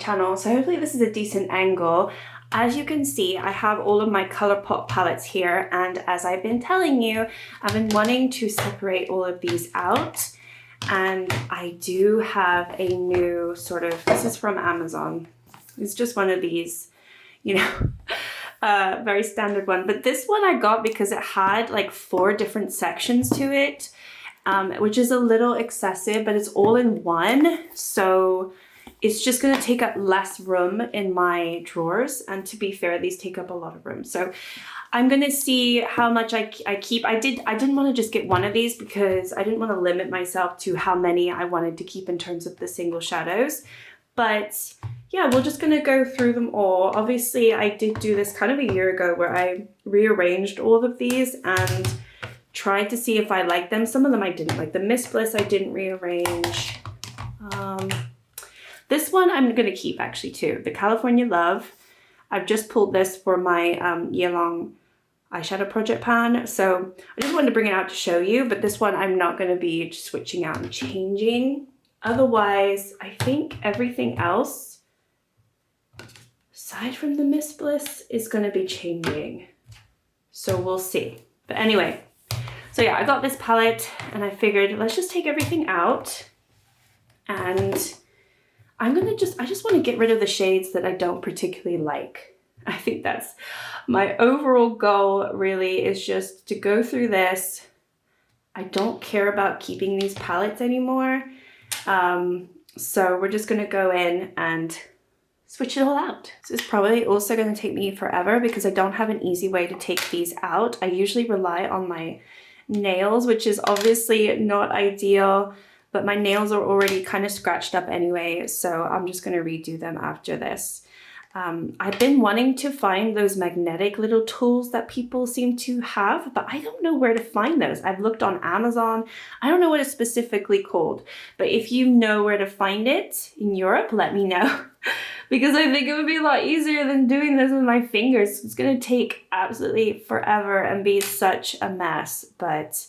channel, so hopefully this is a decent angle. As you can see, I have all of my Colourpop palettes here, and as I've been telling you, I've been wanting to separate all of these out, and I do have a new sort of, this is from Amazon. It's just one of these, you know, very standard one, but this one I got because it had like 4 different sections to it, which is a little excessive, but it's all in one, so it's just going to take up less room in my drawers, and to be fair, these take up a lot of room. So I'm going to see how much I keep. I didn't want to just get one of these because I didn't want to limit myself to how many I wanted to keep in terms of the single shadows. But yeah, we're just going to go through them all. Obviously, I did do this kind of a year ago where I rearranged all of these and tried to see if I liked them. Some of them I didn't like. The Miss Bliss I didn't rearrange. This one I'm going to keep actually too. The California Love. I've just pulled this for my year-long eyeshadow project pan. So I just wanted to bring it out to show you, but this one I'm not going to be switching out and changing. Otherwise, I think everything else, aside from the Miss Bliss, is going to be changing. So we'll see. But anyway, so yeah, I got this palette and I figured let's just take everything out, and I just want to get rid of the shades that I don't particularly like. I think that's my overall goal, really, is just to go through this. I don't care about keeping these palettes anymore. So we're just going to go in and switch it all out. This is probably also going to take me forever because I don't have an easy way to take these out. I usually rely on my nails, which is obviously not ideal, but my nails are already kind of scratched up anyway, so I'm just going to redo them after this. I've been wanting to find those magnetic little tools that people seem to have, but I don't know where to find those. I've looked on Amazon. I don't know what it's specifically called, but if you know where to find it in Europe, let me know. Because I think it would be a lot easier than doing this with my fingers. It's going to take absolutely forever and be such a mess, but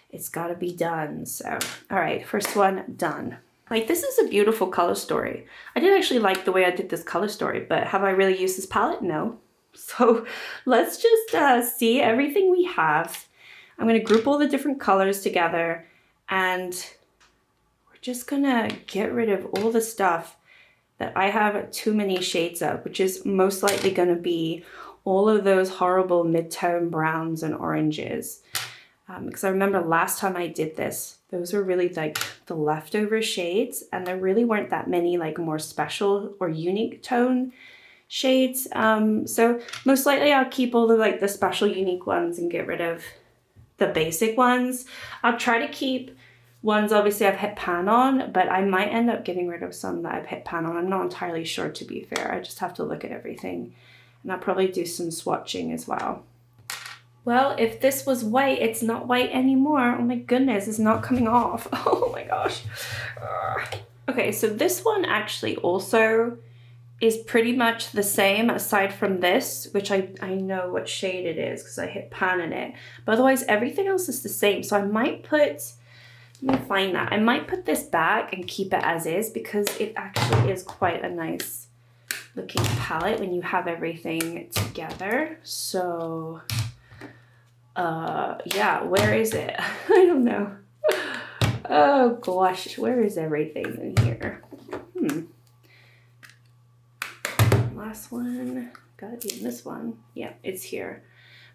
it's got to be done. So, all right, first one done. Like, this is a beautiful color story. I did actually like the way I did this color story, but have I really used this palette? No. So let's just see everything we have. I'm going to group all the different colors together, and we're just going to get rid of all the stuff that I have too many shades of, which is most likely going to be all of those horrible mid-tone browns and oranges. Because I remember last time I did this, those were really like the leftover shades, and there really weren't that many like more special or unique tone shades. So most likely I'll keep all the like the special unique ones and get rid of the basic ones. I'll try to keep ones obviously I've hit pan on, but I might end up getting rid of some that I've hit pan on. I'm not entirely sure, to be fair. I just have to look at everything, and I'll probably do some swatching as well. Well, if this was white, it's not white anymore. Oh my goodness, it's not coming off. Oh my gosh. Okay, so this one actually also is pretty much the same aside from this, which I know what shade it is because I hit pan in it. But otherwise, everything else is the same. So I might put, let me find that. I might put this back and keep it as is because it actually is quite a nice looking palette when you have everything together. So yeah, where is it? I don't know. Oh gosh, where is everything in here? Last one, gotta be in this one. Yeah, it's here.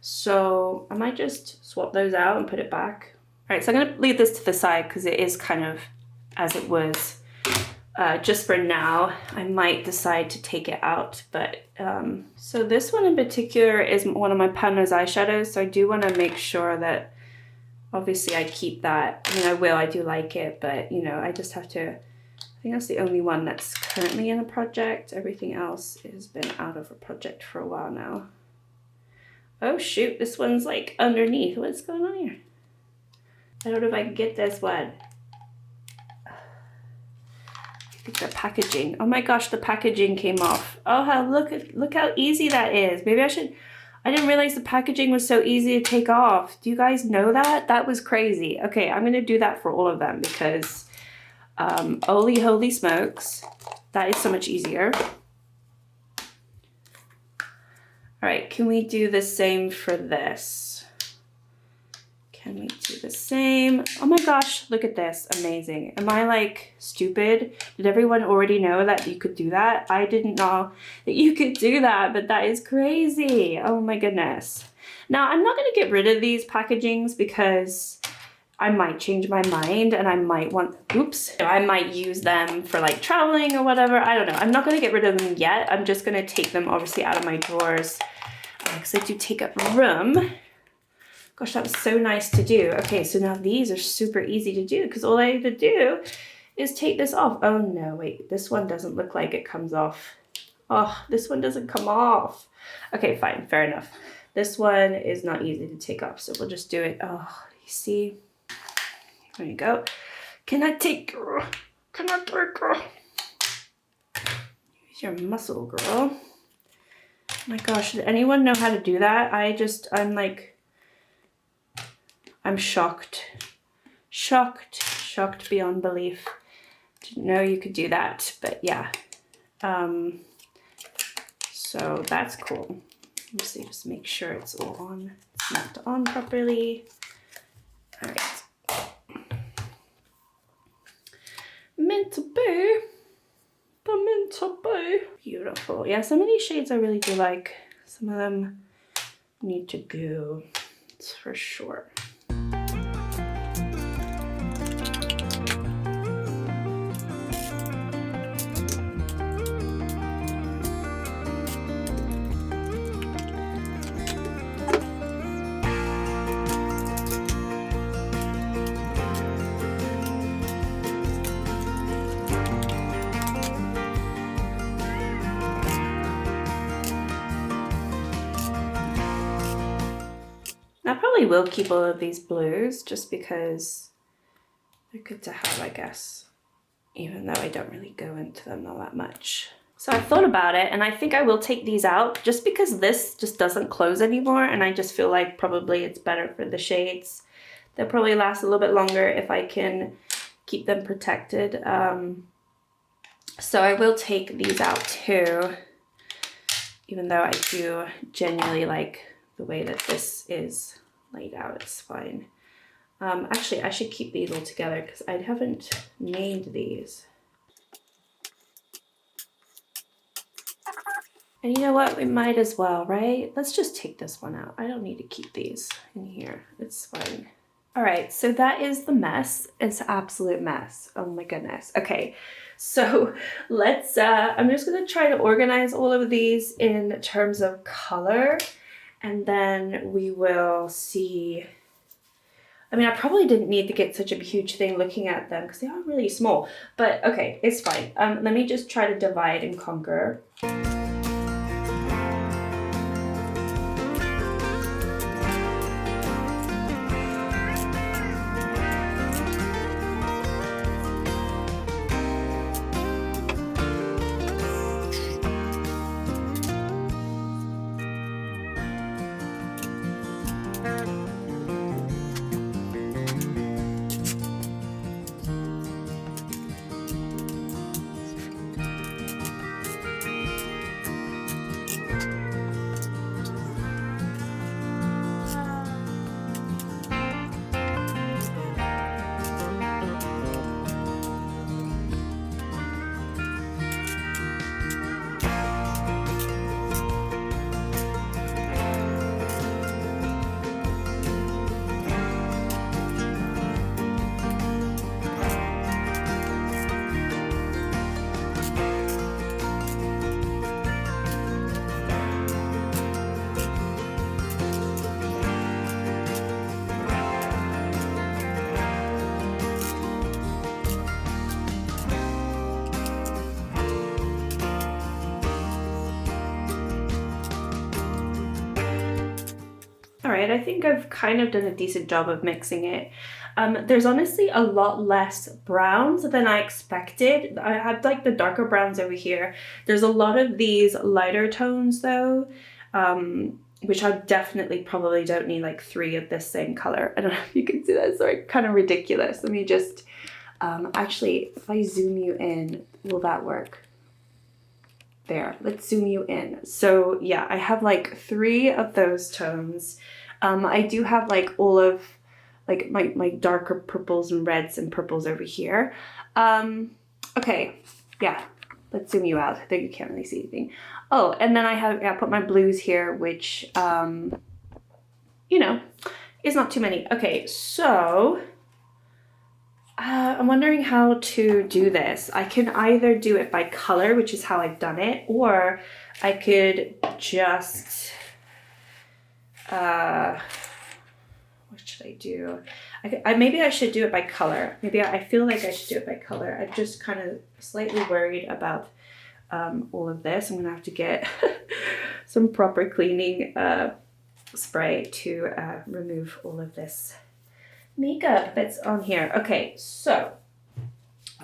So I might just swap those out and put it back. All right, so I'm gonna leave this to the side because it is kind of as it was. Just for now, I might decide to take it out, but so this one in particular is one of my Pana's eyeshadows, so I do want to make sure that obviously I keep that. I mean, I do like it, but you know, I just have to, I think that's the only one that's currently in a project. Everything else has been out of a project for a while now. Oh shoot, this one's like underneath. What's going on here? I don't know if I can get this one. The packaging. Oh my gosh, the packaging came off. Oh, look how easy that is. Maybe I didn't realize the packaging was so easy to take off. Do you guys know that? That was crazy. Okay, I'm gonna do that for all of them because holy smokes. That is so much easier. All right, can we do the same for this? Can we do the same? Oh my gosh, look at this, amazing. Am I like stupid? Did everyone already know that you could do that? I didn't know that you could do that, but that is crazy. Oh my goodness. Now I'm not gonna get rid of these packagings because I might change my mind and I might want, oops, I might use them for like traveling or whatever. I don't know. I'm not gonna get rid of them yet. I'm just gonna take them obviously out of my drawers because they do take up room. Gosh, that was so nice to do. Okay, so now these are super easy to do because all I have to do is take this off. Oh no, wait, this one doesn't look like it comes off. Oh, this one doesn't come off. Okay, fine, fair enough. This one is not easy to take off, so we'll just do it. Oh, you see? There you go. Can I take, girl? Use your muscle, girl. Oh my gosh, did anyone know how to do that? I'm shocked. Shocked beyond belief. Didn't know you could do that, but yeah. So that's cool. Let's see, just make sure it's all on. It's not on properly. All right. Meant to be. They're meant to be. Beautiful. Yeah, some of these shades I really do like. Some of them need to go. It's for sure. I probably will keep all of these blues just because they're good to have, I guess, even though I don't really go into them all that much. So I thought about it and I think I will take these out just because this just doesn't close anymore and I just feel like probably it's better for the shades. They'll probably last a little bit longer if I can keep them protected. So I will take these out too, even though I do genuinely like the way that this is laid out. It's fine. Actually, I should keep these all together because I haven't named these. And you know what? We might as well, right? Let's just take this one out. I don't need to keep these in here. It's fine. All right, so that is the mess. It's an absolute mess. Oh my goodness. Okay, so let's, I'm just gonna try to organize all of these in terms of color. And then we will see. I mean, I probably didn't need to get such a huge thing looking at them because they are really small, but okay, it's fine. Let me just try to divide and conquer. All right, I think I've kind of done a decent job of mixing it. There's honestly a lot less browns than I expected. I had like the darker browns over here. There's a lot of these lighter tones though, which I definitely probably don't need like 3 of this same color. I don't know if you can see that, sorry, kind of ridiculous. Let me just, actually, if I zoom you in, will that work? There, let's zoom you in. So yeah, I have like 3 of those tones. I do have like all of like my darker purples and reds and purples over here. Okay, yeah, let's zoom you out. There you can't really see anything. Oh, and then I put my blues here, which, you know, is not too many. Okay, so I'm wondering how to do this. I can either do it by color, which is how I've done it, or I could just, what should I do? Maybe I should do it by color. Maybe I feel like I should do it by color. I'm just kind of slightly worried about all of this. I'm gonna have to get some proper cleaning spray to remove all of this makeup that's on here. Okay, so,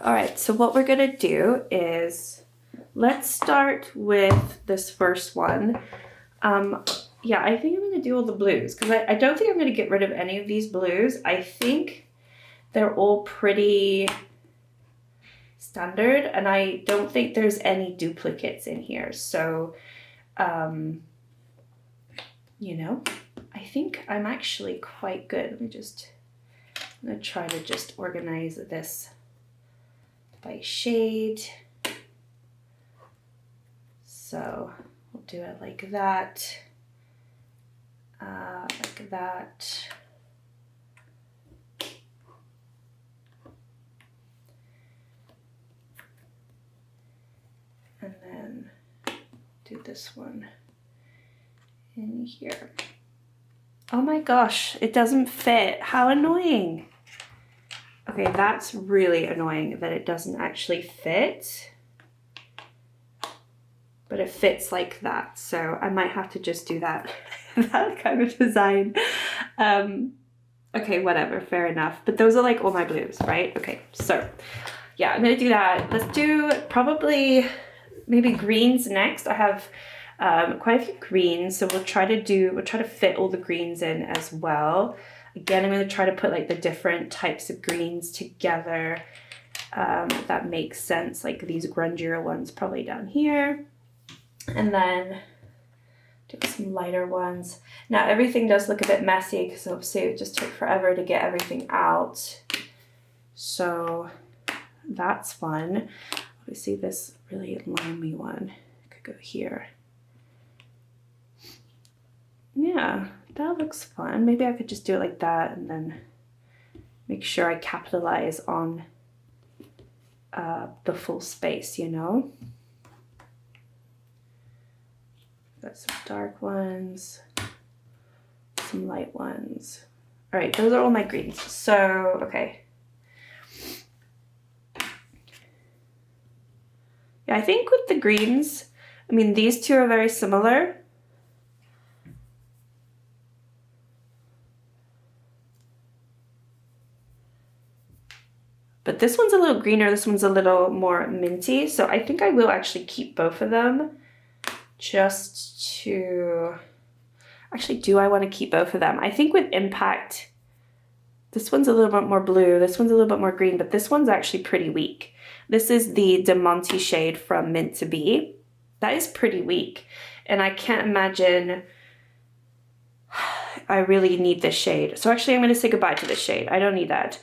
all right, so what we're gonna do is, let's start with this first one. Yeah, I think I'm gonna do all the blues because I don't think I'm gonna get rid of any of these blues. I think they're all pretty standard and I don't think there's any duplicates in here. So, you know, I think I'm actually quite good. I'm gonna try to just organize this by shade. So we'll do it like that, like that. And then do this one in here. Oh my gosh, it doesn't fit. How annoying. Okay, that's really annoying that it doesn't actually fit. But it fits like that. So I might have to just do that, that kind of design. Okay, whatever, fair enough. But those are like all my blues, right? Okay, so yeah, I'm gonna do that. Let's do probably maybe greens next. I have quite a few greens, so we'll try to fit all the greens in as well. Again, I'm going to try to put like the different types of greens together. If that makes sense, like these grungier ones probably down here. And then do some lighter ones. Now everything does look a bit messy because obviously it just took forever to get everything out. So that's fun. Obviously this really limey one could go here. Yeah, that looks fun. Maybe I could just do it like that and then make sure I capitalize on the full space, you know? Got some dark ones, some light ones. All right, those are all my greens. So, okay. Yeah, I think with the greens, I mean, these two are very similar. But this one's a little greener, this one's a little more minty. So I think I will actually keep both of them just to, actually, do I want to keep both of them? I think with Impact, this one's a little bit more blue, this one's a little bit more green, but this one's actually pretty weak. This is the Diamante shade from Mint to Be. That is pretty weak. And I can't imagine I really need this shade. So actually I'm going to say goodbye to this shade. I don't need that.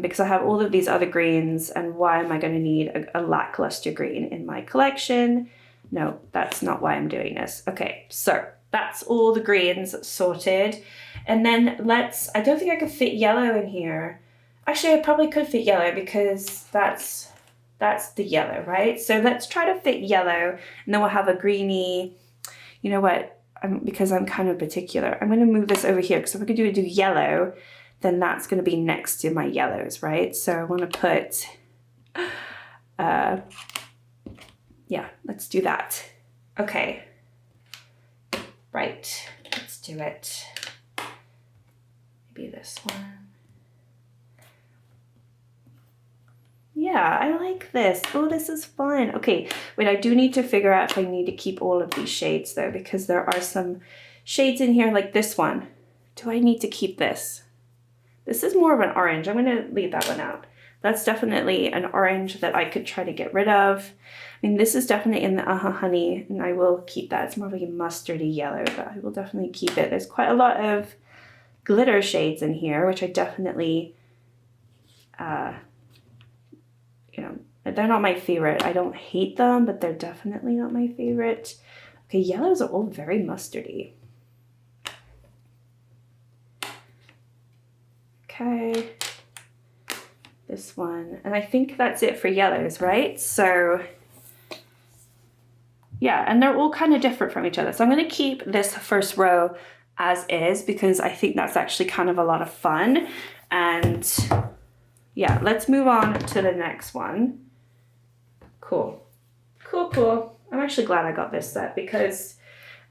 Because I have all of these other greens, and why am I going to need a lackluster green in my collection? No, that's not why I'm doing this. Okay, so that's all the greens sorted. And then I don't think I could fit yellow in here. Actually, I probably could fit yellow because that's the yellow, right? So let's try to fit yellow, and then we'll have a greeny, you know what, because I'm kind of particular, I'm going to move this over here, because if I could do yellow, then that's going to be next to my yellows, right? So I want to put, yeah, let's do that. Okay, right, let's do it. Maybe this one. Yeah, I like this. Oh, this is fun. Okay, wait, I do need to figure out if I need to keep all of these shades though, because there are some shades in here like this one. Do I need to keep this? This is more of an orange. I'm going to leave that one out. That's definitely an orange that I could try to get rid of. mean, this is definitely in the Honey, and I will keep that. It's more like a mustardy yellow, but I will definitely keep it. There's quite a lot of glitter shades in here, which I definitely, you know, they're not my favorite. I don't hate them, but they're definitely not my favorite. Okay, yellows are all very mustardy. Okay, this one, and I think that's it for yellows, right? So yeah, and they're all kind of different from each other. So I'm going to keep this first row as is because I think that's actually kind of a lot of fun. And yeah, let's move on to the next one. Cool, cool, cool. I'm actually glad I got this set because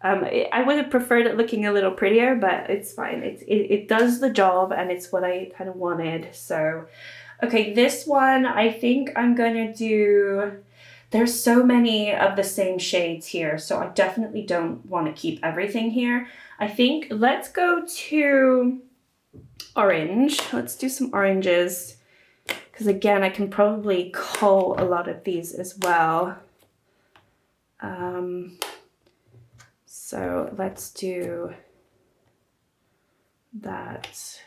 I would have preferred it looking a little prettier, but it's fine. It does the job and it's what I kind of wanted. So, okay, this one I think I'm gonna do, there's so many of the same shades here, so I definitely don't want to keep everything here. I think let's go to orange. Let's do some oranges because again, I can probably cull a lot of these as well. So let's do that.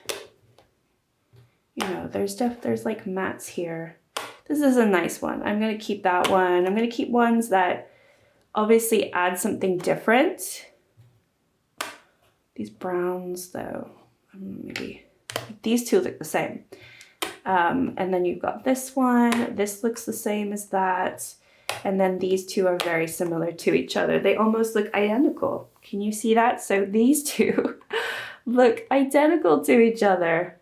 You know, there's like mattes here. This is a nice one. I'm gonna keep that one. I'm gonna keep ones that obviously add something different. These browns though, maybe these two look the same. And then you've got this one. This looks the same as that. And then these two are very similar to each other. They almost look identical. Can you see that? So these two look identical to each other.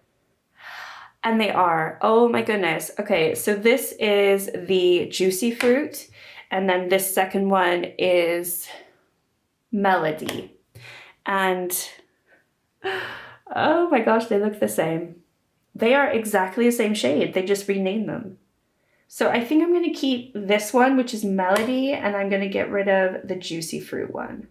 And they are. Oh my goodness. Okay, so this is the Juicy Fruit. And then this second one is Melody. And oh my gosh, they look the same. They are exactly the same shade. They just renamed them. So I think I'm going to keep this one, which is Melody, and I'm going to get rid of the Juicy Fruit one.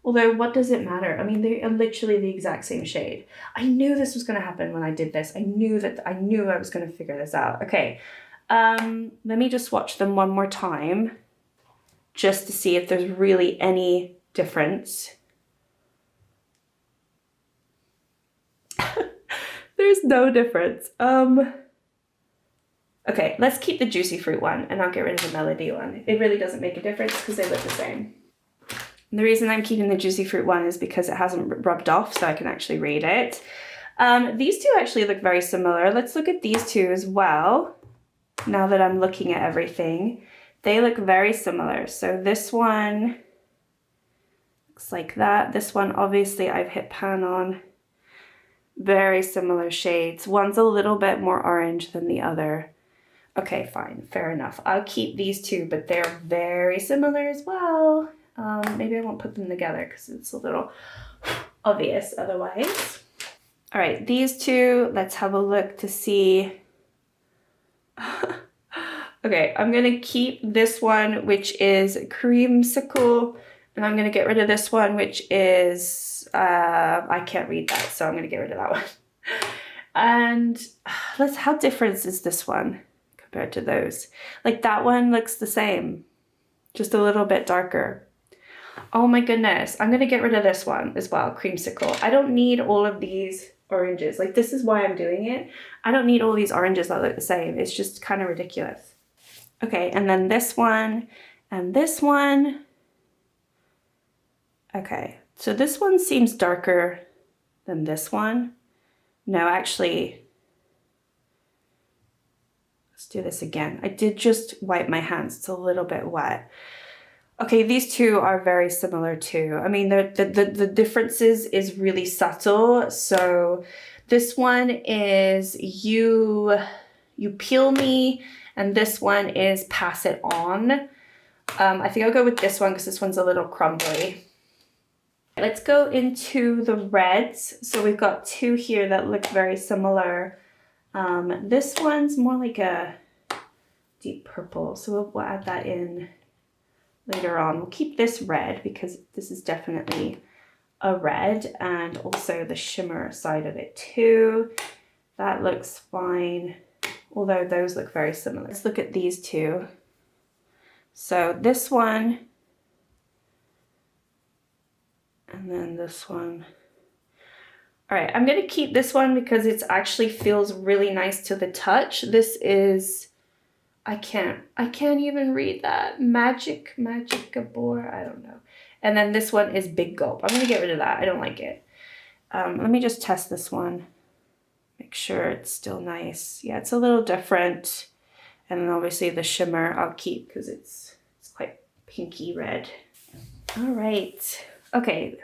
Although, what does it matter? I mean, they are literally the exact same shade. I knew this was going to happen when I did this. I knew I was going to figure this out. Okay, let me just watch them one more time just to see if there's really any difference. There's no difference. Okay, let's keep the Juicy Fruit one and I'll get rid of the Melody one. It really doesn't make a difference because they look the same. And the reason I'm keeping the Juicy Fruit one is because it hasn't rubbed off, so I can actually read it. These two actually look very similar. Let's look at these two as well. Now that I'm looking at everything, they look very similar. So this one looks like that. This one, obviously, I've hit pan on. Very similar shades. One's a little bit more orange than the other. Okay, fine, fair enough. I'll keep these two, but they're very similar as well. Maybe I won't put them together because it's a little obvious otherwise. All right, these two, let's have a look to see. Okay, I'm gonna keep this one, which is Creamsicle, and I'm gonna get rid of this one, which is, I can't read that, so I'm gonna get rid of that one. And how different is this one compared to those? Like that one looks the same, just a little bit darker. Oh my goodness, I'm gonna get rid of this one as well, Creamsicle. I don't need all of these oranges. Like this is why I'm doing it. I don't need all these oranges that look the same. It's just kind of ridiculous. Okay, and then this one and this one. Okay, so this one seems darker than this one. No, actually, let's do this again. I did just wipe my hands. It's a little bit wet. Okay, these two are very similar too. I mean, the differences is really subtle. So this one is you peel me, and this one is pass it on. I think I'll go with this one because this one's a little crumbly. Let's go into the reds. So we've got two here that look very similar. This one's more like a deep purple, so we'll add that in later on. We'll keep this red because this is definitely a red, and also the shimmer side of it too. That looks fine, although those look very similar. Let's look at these two. So this one, and then this one. All right, I'm gonna keep this one because it actually feels really nice to the touch. This is, I can't even read that. Magic Gabor, I don't know. And then this one is Big Gulp. I'm gonna get rid of that, I don't like it. Let me just test this one. Make sure it's still nice. Yeah, it's a little different. And then obviously the shimmer I'll keep because it's quite pinky red. All right, okay.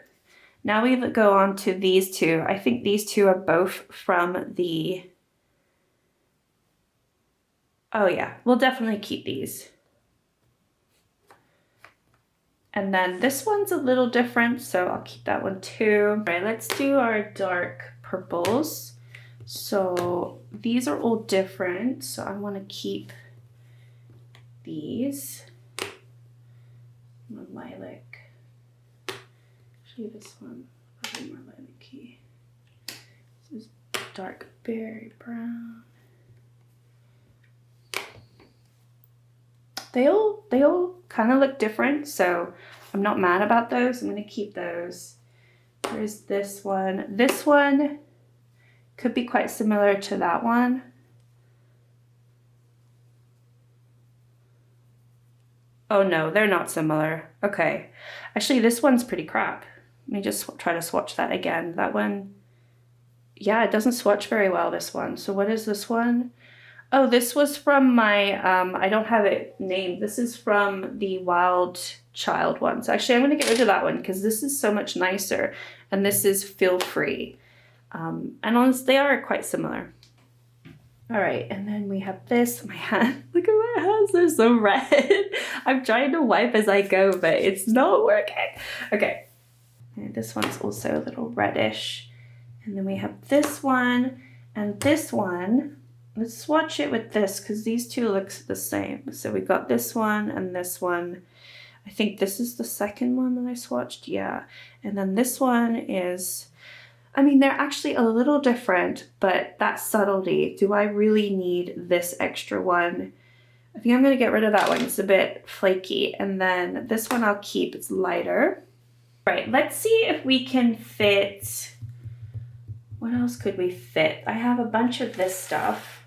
Now we go on to these two. I think these two are both from the, oh yeah, we'll definitely keep these. And then this one's a little different, so I'll keep that one too. All right, let's do our dark purples. So these are all different, so I want to keep these. Lilac. Actually, this one is more lilac-y. This is dark berry brown. They all kind of look different, so I'm not mad about those. I'm going to keep those. There's this one. This one could be quite similar to that one. Oh no, they're not similar. Okay. Actually, this one's pretty crap. Let me just try to swatch that again. That one, yeah, it doesn't swatch very well, this one. So what is this one? Oh, this was from my, I don't have it named. This is from the Wild Child one. So actually, I'm going to get rid of that one because this is so much nicer. And this is Feel Free. And honestly, they are quite similar. All right, and then we have this, my hand. Look at my hands, they're so red. I'm trying to wipe as I go, but it's not working. Okay, and this one's also a little reddish. And then we have this one and this one. Let's swatch it with this because these two look the same. So we got this one and this one. I think this is the second one that I swatched, yeah. And then this one is, I mean, they're actually a little different, but that subtlety, do I really need this extra one? I think I'm going to get rid of that one. It's a bit flaky. And then this one I'll keep. It's lighter. Right, let's see if we can fit, what else could we fit? I have a bunch of this stuff.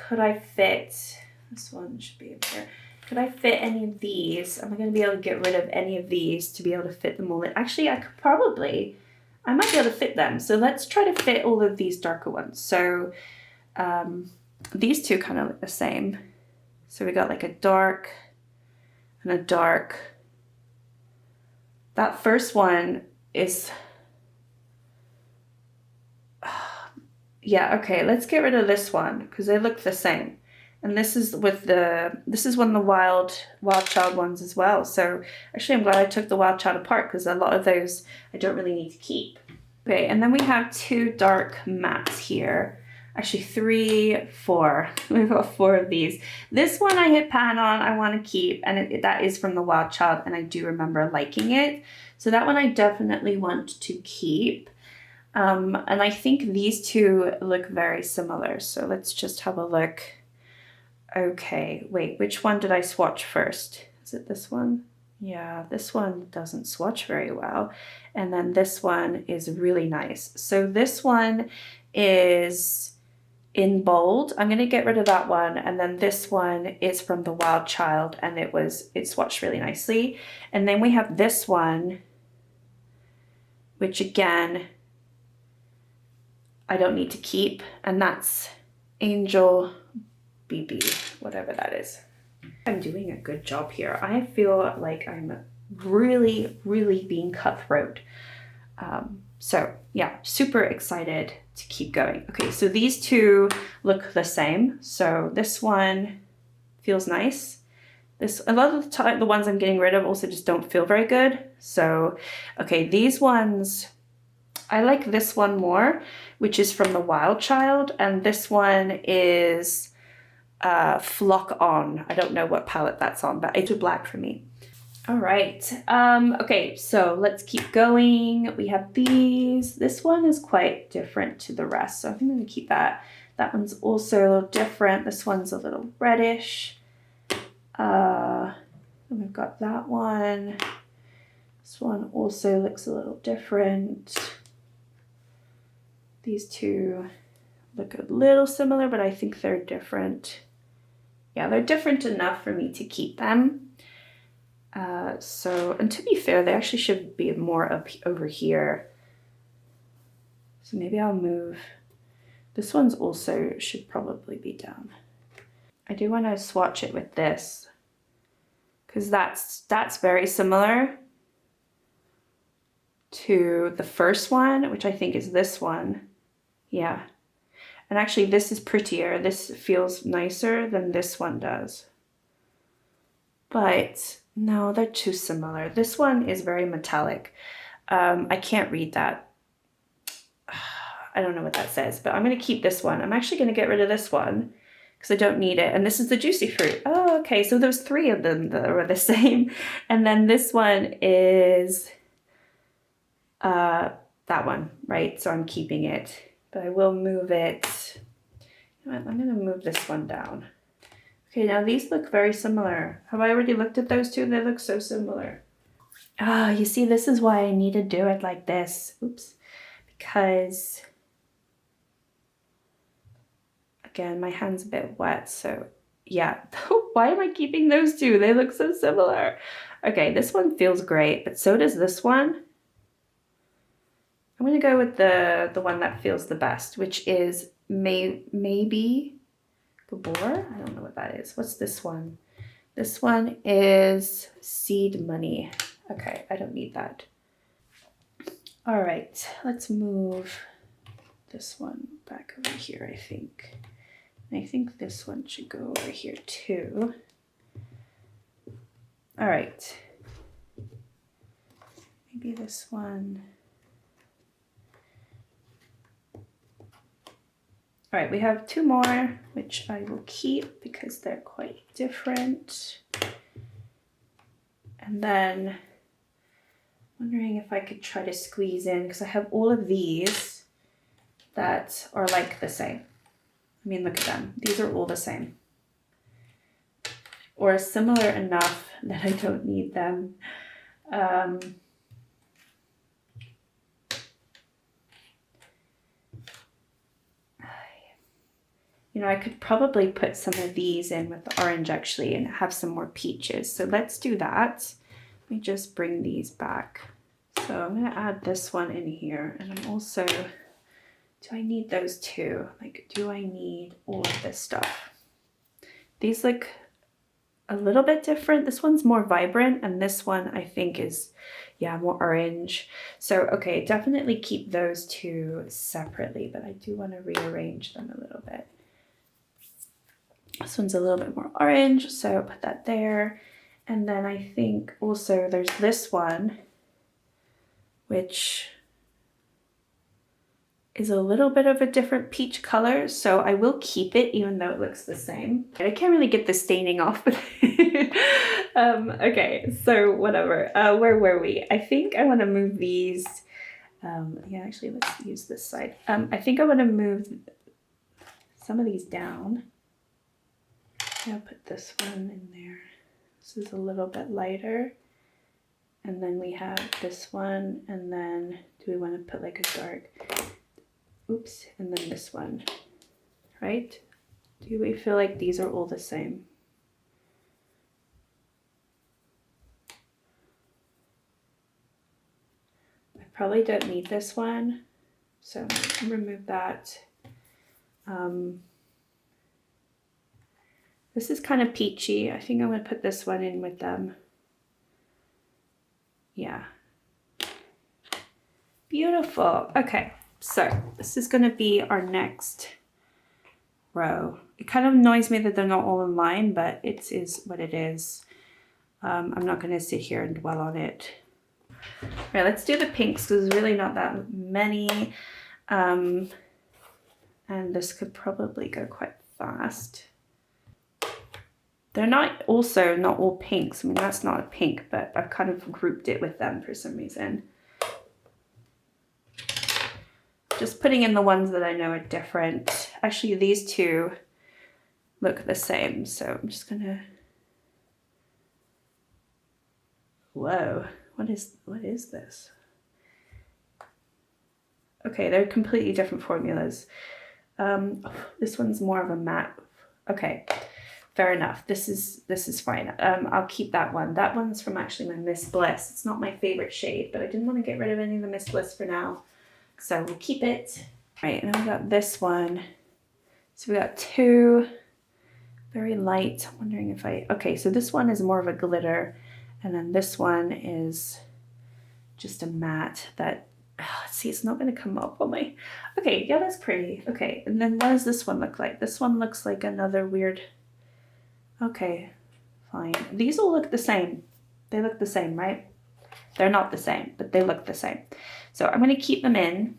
Could I fit, this one should be over here. Could I fit any of these? Am I going to be able to get rid of any of these to be able to fit them all in? Actually, I could probably, I might be able to fit them. So let's try to fit all of these darker ones. So these two kind of look the same. So we got like a dark and a dark. That first one is, yeah, okay, let's get rid of this one because they look the same. And this is with the, this is one of the Wild Child ones as well. So actually I'm glad I took the Wild Child apart because a lot of those I don't really need to keep. Okay, and then we have two dark mattes here. Actually 3, 4. We've got 4 of these. This one I hit pan on, I want to keep, and that is from the Wild Child, and I do remember liking it. So that one I definitely want to keep. And I think these two look very similar. So let's just have a look. Okay, wait, which one did I swatch first? Is it this one? Yeah, this one doesn't swatch very well. And then this one is really nice. So this one is in bold. I'm going to get rid of that one. And then this one is from the Wild Child, and it swatched really nicely. And then we have this one, which again, I don't need to keep, and that's Angel BB, whatever that is. I'm doing a good job here. I feel like I'm really, really being cutthroat. So yeah, super excited to keep going. Okay, so these two look the same. So this one feels nice. A lot of the time, the ones I'm getting rid of also just don't feel very good. So, okay, these ones, I like this one more, which is from the Wild Child, and this one is Flock On. I don't know what palette that's on, but it's too black for me. All right, okay, so let's keep going. We have these. This one is quite different to the rest, so I think I'm gonna keep that. That one's also a little different. This one's a little reddish. And we've got that one. This one also looks a little different. These two look a little similar, but I think they're different. Yeah, they're different enough for me to keep them. And to be fair, they actually should be more up over here. So maybe I'll move. This one's also should probably be down. I do want to swatch it with this because that's very similar to the first one, which I think is this one. Yeah. And actually this is prettier. This feels nicer than this one does. But no, they're too similar. This one is very metallic. I can't read that. I don't know what that says, but I'm going to keep this one. I'm actually going to get rid of this one because I don't need it. And this is the juicy fruit. Oh, okay. So there's 3 of them that were the same. And then this one is that one, right? So I'm keeping it, but I will move it. You know what? I'm going to move this one down. Okay, now these look very similar. Have I already looked at those two? They look so similar. Ah, you see, this is why I need to do it like this. Oops. Because, again, my hand's a bit wet, so yeah. Why am I keeping those two? They look so similar. Okay, this one feels great, but so does this one. I'm going to go with the one that feels the best, which is maybe Gabor? I don't know what that is. What's this one? This one is Seed Money. Okay, I don't need that. All right, let's move this one back over here, I think. And I think this one should go over here too. All right. Maybe this one. All right, we have 2 more, which I will keep because they're quite different. And then wondering if I could try to squeeze in, because I have all of these that are like the same. I mean, look at them. These are all the same. Or similar enough that I don't need them. You know, I could probably put some of these in with the orange actually and have some more peaches. So let's do that. Let me just bring these back. So I'm going to add this one in here. And I'm also, do I need those two? Like, do I need all of this stuff? These look a little bit different. This one's more vibrant and this one I think is, yeah, more orange. So, okay, definitely keep those two separately, but I do want to rearrange them a little bit. This one's a little bit more orange, so I'll put that there. And then I think also there's this one, which is a little bit of a different peach color, so I will keep it even though it looks the same. I can't really get the staining off, but okay, so whatever. Where were we? I think I want to move these. Yeah, actually, let's use this side. I think I want to move some of these down. I'll put this one in there. This is a little bit lighter. And then we have this one, and then do we want to put like a dark, oops, and then this one, right? Do we feel like these are all the same? I probably don't need this one, so I'm going to remove that. This is kind of peachy. I think I'm going to put this one in with them. Yeah. Beautiful. Okay, so this is going to be our next row. It kind of annoys me that they're not all in line, but it is what it is. I'm not going to sit here and dwell on it. All right, let's do the pinks because there's really not that many. And this could probably go quite fast. They're not all pinks. I mean, that's not a pink, but I've kind of grouped it with them for some reason. Just putting in the ones that I know are different. Actually, these two look the same, so I'm just gonna Whoa, what is this? Okay, they're completely different formulas. This one's more of a matte. Okay, fair enough. This is fine. I'll keep that one. That one's from actually my Miss Bliss. It's not my favorite shade, but I didn't want to get rid of any of the Miss Bliss for now, so we'll keep it. All right, and then we got this one. So we got two very light. I'm wondering if okay, so this one is more of a glitter, and then this one is just a matte that, let's see, it's not going to come up on my, okay, yeah, that's pretty. Okay, and then what does this one look like? This one looks like another weird, okay, fine. These all look the same. They look the same, right? They're not the same, but they look the same. So I'm going to keep them in.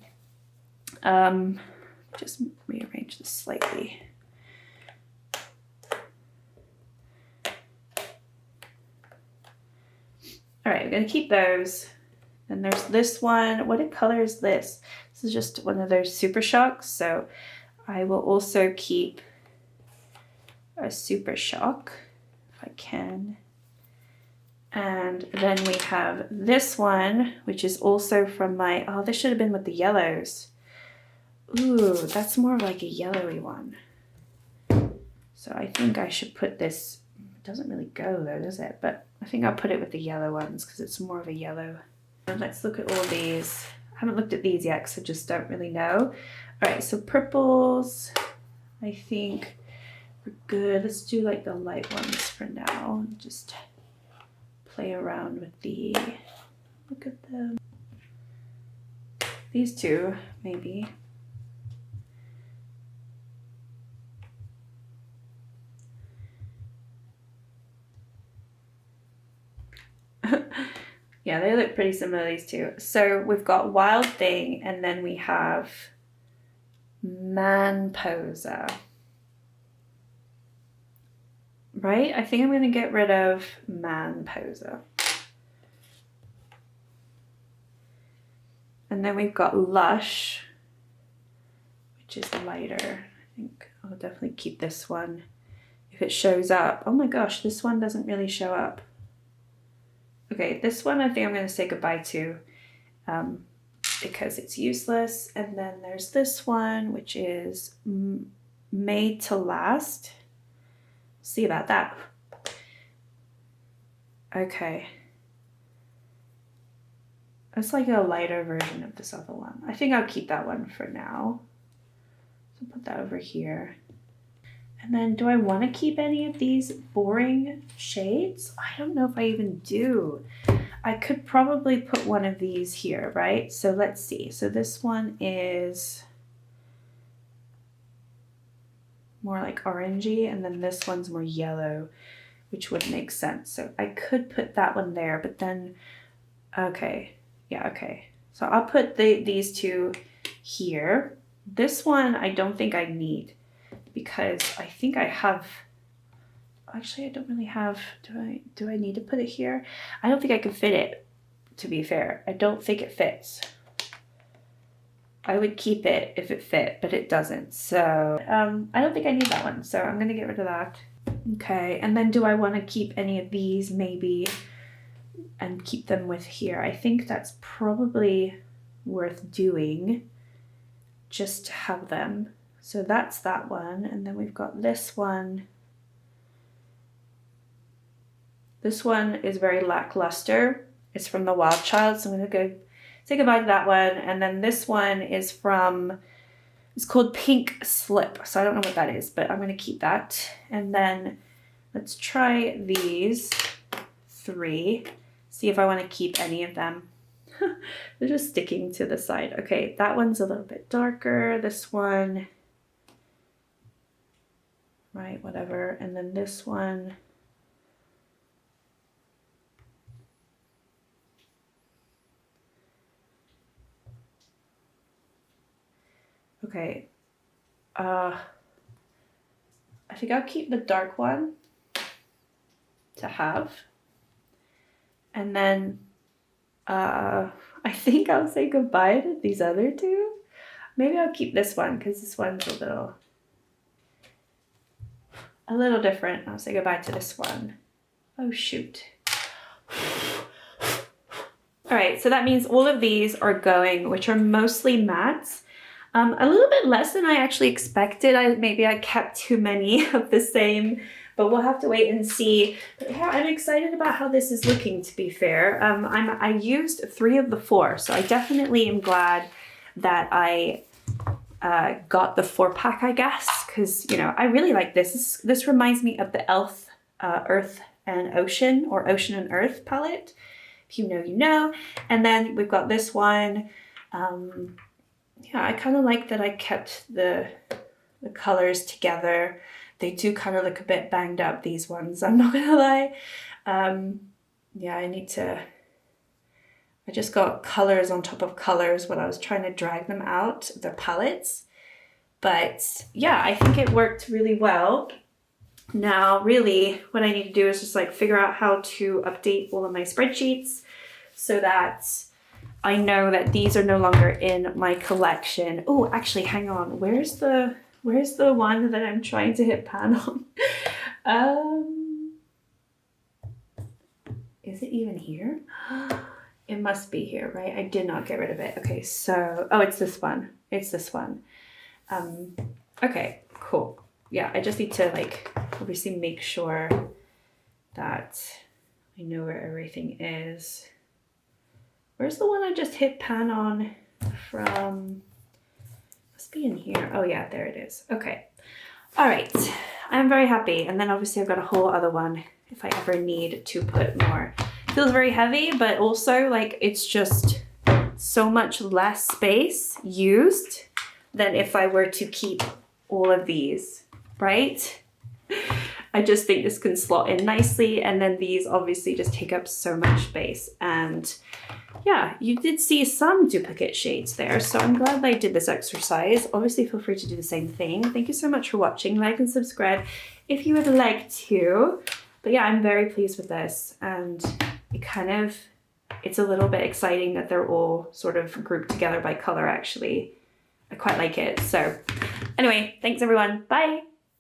Just rearrange this slightly. All right, I'm going to keep those. And there's this one. What color is this? This is just one of those Super Shocks. So I will also keep a Super Shock if I can. And then we have this one, which is also from my, oh, this should have been with the yellows. Ooh, that's more like a yellowy one. So I think I should put this, it doesn't really go though, does it? But I think I'll put it with the yellow ones because it's more of a yellow. And let's look at all these. I haven't looked at these yet because I just don't really know. All right, so purples, I think we're good. Let's do like the light ones for now. Just play around with the, look at them. These two, maybe. Yeah, they look pretty similar, these two. So we've got Wild Thing, and then we have Man Poser. Right? I think I'm going to get rid of Man Poser. And then we've got Lush, which is lighter. I think I'll definitely keep this one if it shows up. Oh my gosh, this one doesn't really show up. Okay, this one I think I'm going to say goodbye to because it's useless. And then there's this one, which is Made to Last. See about that. Okay. It's like a lighter version of this other one. I think I'll keep that one for now. So put that over here. And then do I want to keep any of these boring shades? I don't know if I even do. I could probably put one of these here, right? So let's see. So this one is more like orangey, and then this one's more yellow, which would make sense. So I could put that one there, but then, okay. Yeah, okay. So I'll put these two here. This one I don't think I need, because I think I have, actually I don't really have, do I need to put it here? I don't think I can fit it, to be fair. I don't think it fits. I would keep it if it fit, but it doesn't. So I don't think I need that one. So I'm gonna get rid of that. Okay, and then do I wanna keep any of these maybe and keep them with here? I think that's probably worth doing just to have them. So that's that one, and then we've got this one. This one is very lackluster. It's from the Wild Child, so I'm gonna go say goodbye to that one. And then this one is from, it's called Pink Slip. So I don't know what that is, but I'm gonna keep that. And then let's try these three, see if I wanna keep any of them. They're just sticking to the side. Okay, that one's a little bit darker. This one, right, whatever. And then this one, okay, I think I'll keep the dark one to have. And then I think I'll say goodbye to these other two. Maybe I'll keep this one because this one's a little different. I'll say goodbye to this one. Oh shoot. All right, so that means all of these are going, which are mostly mattes. A little bit less than I actually expected. Maybe I kept too many of the same, but we'll have to wait and see. But yeah, I'm excited about how this is looking, to be fair. I used 3 of the 4, so I definitely am glad that I got the 4-pack, I guess, because, you know, I really like this. This reminds me of the e.l.f. Earth and Ocean, or Ocean and Earth palette. If you know, you know. And then we've got this one. Yeah, I kind of like that I kept the colors together. They do kind of look a bit banged up, these ones, I'm not gonna lie. Yeah, I just got colors on top of colors when I was trying to drag them out, the palettes. But yeah, I think it worked really well. Now, really, what I need to do is just like figure out how to update all of my spreadsheets so that I know that these are no longer in my collection. Oh, actually, hang on. Where's the one that I'm trying to hit pan on? Is it even here? It must be here, right? I did not get rid of it. Okay, so, oh, it's this one. It's this one. Okay, cool. Yeah, I just need to like obviously make sure that I know where everything is. Where's the one I just hit pan on from? Must be in here. Oh yeah, there it is. Okay. All right. I'm very happy. And then obviously I've got a whole other one if I ever need to put more. It feels very heavy, but also like it's just so much less space used than if I were to keep all of these, right? I just think this can slot in nicely, and then these obviously just take up so much space. And yeah, you did see some duplicate shades there, so I'm glad I did this exercise. Obviously, feel free to do the same thing. Thank you so much for watching. Like and subscribe if you would like to. But yeah, I'm very pleased with this, and it's a little bit exciting that they're all sort of grouped together by color, actually. I quite like it. So anyway, thanks everyone. Bye.